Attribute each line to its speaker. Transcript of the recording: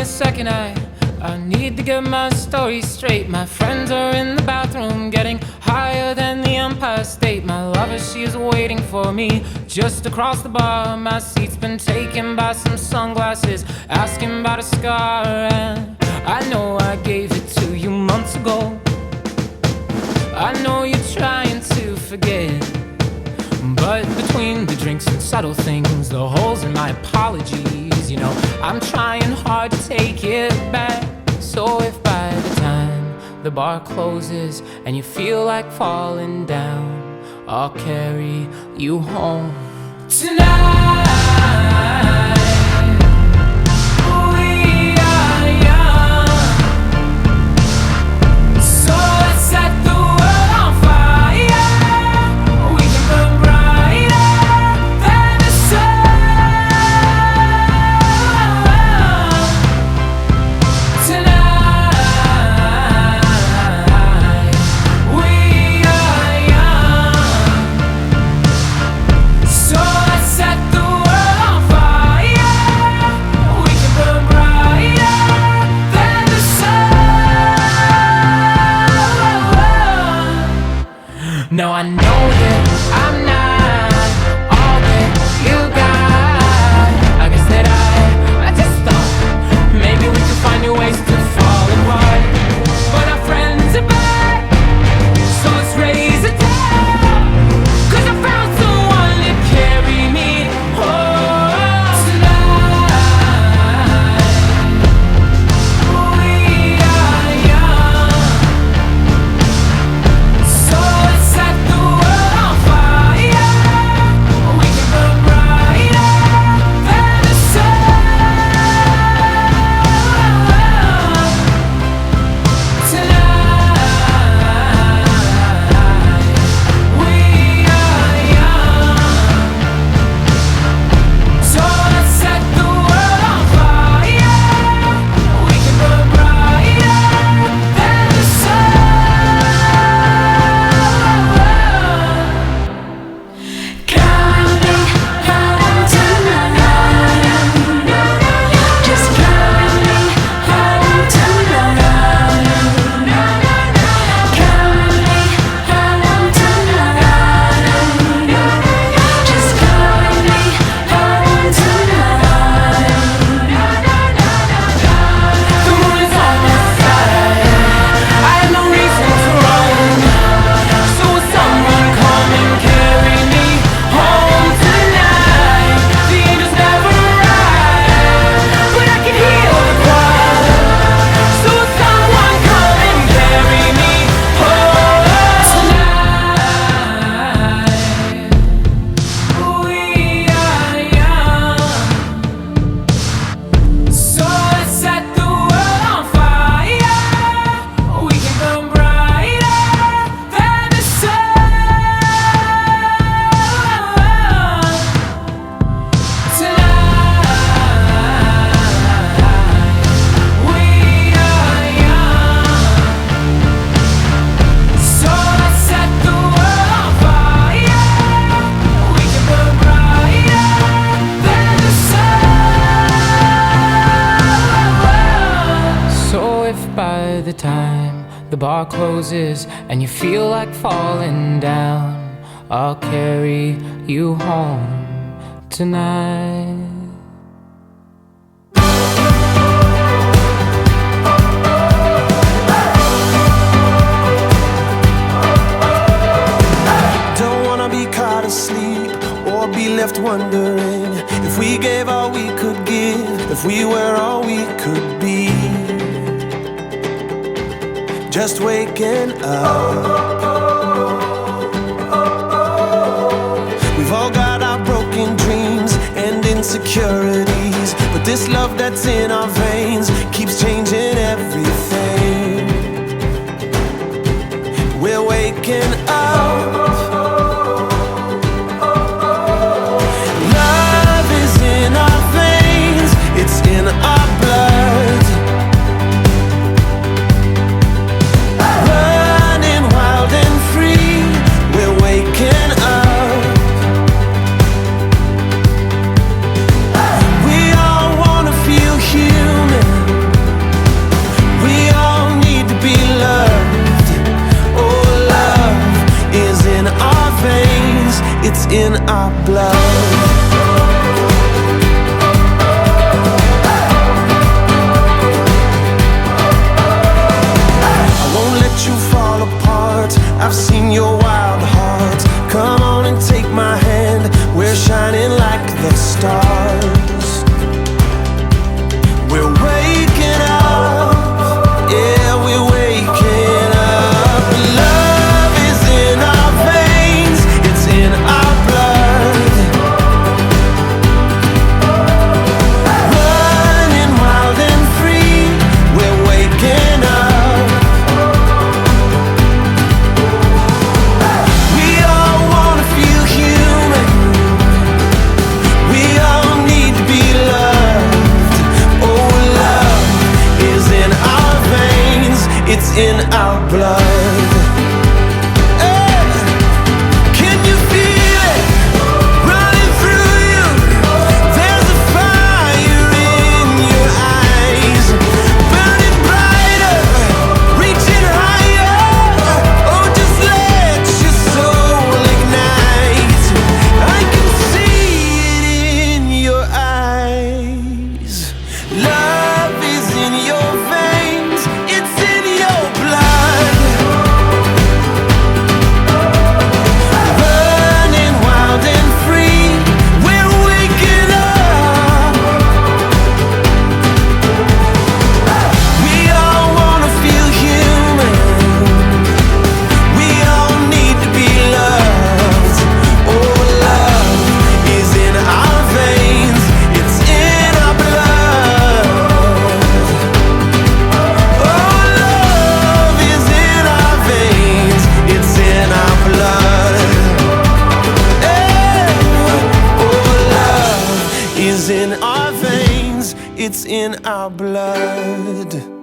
Speaker 1: a second, I need to get my story straight. My friends are in the bathroom getting higher than the Empire State. My lover, she is waiting for me just across the bar. My seat's been taken by some sunglasses asking about a scar. And I know I gave it to you months ago. I know you're trying to forget, but between the drinks and subtle things, the holes in my apologies, you know, I'm trying hard to take it back. So if by the time the bar closes and you feel like falling down, I'll carry you home tonight. We are young, so let's set the world on fire. We can burn brighter than the sun tonight. We are young, so let's set the world on fire. We can burn brighter than the sun. Now I know that I'm not all that you got. I guess that I just thought maybe we could find new ways to fall apart. But our friends are back, so let's raise a toast. 'Cause I found someone to carry me home tonight. We are young, so let's set the world on fire. We can burn brighter than the sun tonight. We are young, so let's set the world on fire. We can burn brighter than the sun.
Speaker 2: Coming home tonight. Just coming home tonight. Coming home tonight. Just coming home tonight.
Speaker 1: The moon is on my side. I have no reason to run. So will someone come and carry me home tonight? The angels never arrive, but I can hear the choir. So will someone come and carry me home tonight? We are young, so let's set the world on fire. We can burn brighter than the sun tonight. We are young, so let's set the world on fire. We can burn brighter than the sun. So if by the time the bar closes and you feel like falling down, I'll carry you home tonight.
Speaker 3: Don't wanna be caught asleep or be left wondering if we gave all we could give, if we were all we could be. Just waking up. We've all got our broken dreams and insecurities, but this love that's in our veins keeps changing everything. We're waking up. Love is in our veins, it's in our blood. Running wild and in our blood. I've seen your wild heart. Come on and take my hand. We're shining like the stars. We're waking up. Yeah, we're waking up. Love is in our veins. It's in our blood. Running wild and free. We're waking up. It's in our blood. Can you feel it running through you? There's a fire in your eyes, burning brighter, reaching higher. Oh, just let your soul ignite. I can see it in your eyes. Love is in your veins. It's in your blood. Running wild and free. We're waking up. We all wanna feel human. We all need to be loved. Oh, love is in our veins. It's in our blood. Is in our veins, it's in our blood.